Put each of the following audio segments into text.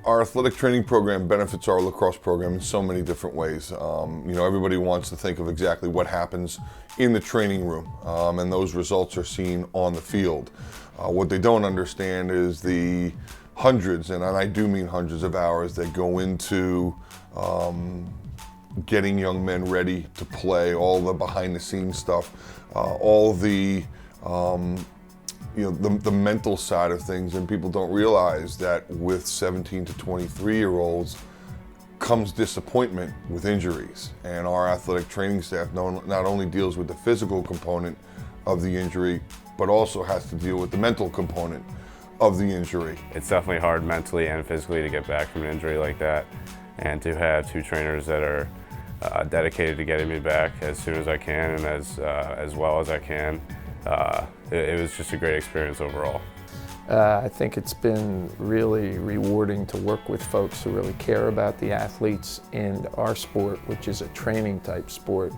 Our athletic training program benefits our lacrosse program in so many different ways. Everybody wants to think of exactly what happens in the training room, and those results are seen on the field. What they don't understand is the hundreds, and I do mean hundreds of hours that go into getting young men ready to play, all the behind the scenes stuff, all the the mental side of things, and people don't realize that with 17 to 23-year-olds comes disappointment with injuries. And our athletic training staff not only deals with the physical component of the injury, but also has to deal with the mental component of the injury. It's definitely hard mentally and physically to get back from an injury like that, and to have two trainers that are dedicated to getting me back as soon as I can and as well as I can. It was just a great experience overall. I think it's been really rewarding to work with folks who really care about the athletes in our sport, which is a training type sport.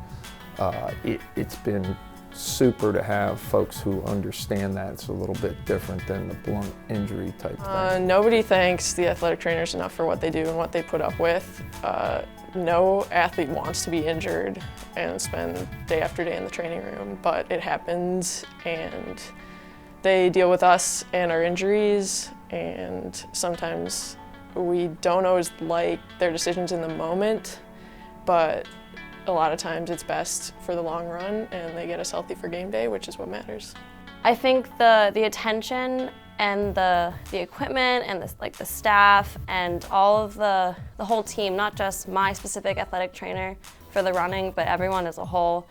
It's been super to have folks who understand that. It's a little bit different than the blunt injury type thing. Nobody thanks the athletic trainers enough for what they do and what they put up with. No athlete wants to be injured and spend day after day in the training room, but it happens, and they deal with us and our injuries, and sometimes we don't always like their decisions in the moment, but a lot of times it's best for the long run, and they get us healthy for game day, which is what matters. I think the attention and the equipment and the staff and all of the whole team, not just my specific athletic trainer for the running, but everyone as a whole,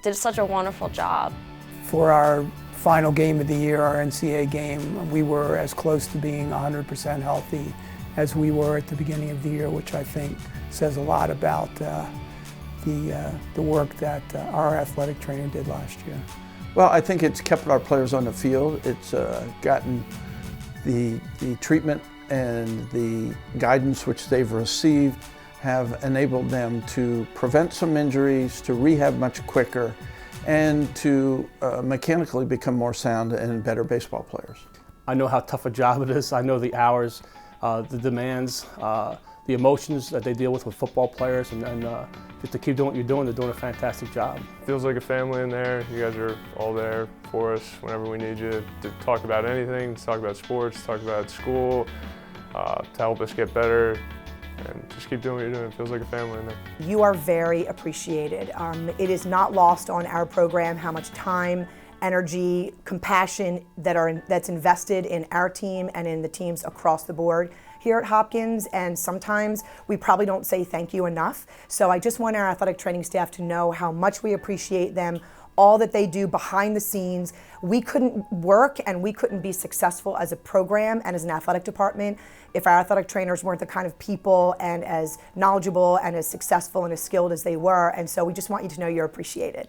did such a wonderful job. For our final game of the year, our NCAA game, we were as close to being 100% healthy as we were at the beginning of the year, which I think says a lot about the work that our athletic trainer did last year. Well, I think it's kept our players on the field. It's gotten the treatment and the guidance which they've received have enabled them to prevent some injuries, to rehab much quicker, and to mechanically become more sound and better baseball players. I know how tough a job it is. I know the hours, the demands, the emotions that they deal with football players, and just to keep doing what you're doing, they're doing a fantastic job. Feels like a family in there. You guys are all there for us whenever we need you to talk about anything, to talk about sports, to talk about school, to help us get better, and just keep doing what you're doing. It feels like a family in there. You are very appreciated. It is not lost on our program how much time, energy, compassion that's invested in our team and in the teams across the board here at Hopkins, and sometimes we probably don't say thank you enough. So I just want our athletic training staff to know how much we appreciate them, all that they do behind the scenes. We couldn't work and we couldn't be successful as a program and as an athletic department if our athletic trainers weren't the kind of people and as knowledgeable and as successful and as skilled as they were. And so we just want you to know you're appreciated.